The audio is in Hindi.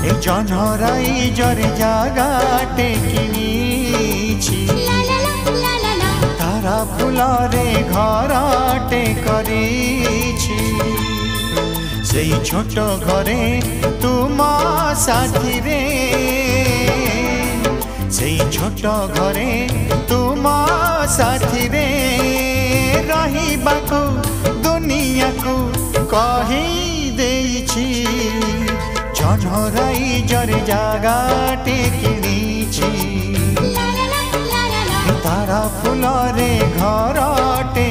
ए जनराई जरे जागाटे किनिछि तारा फुलरे घरटे करिछि सेई छोट घरे तुम साथी रे सेई छोट घरे तुम साथी रे रहिबाकू दुनिया को कहि देछि जनराई जरे जागाटे किनिछि तारा फुलरे घरटे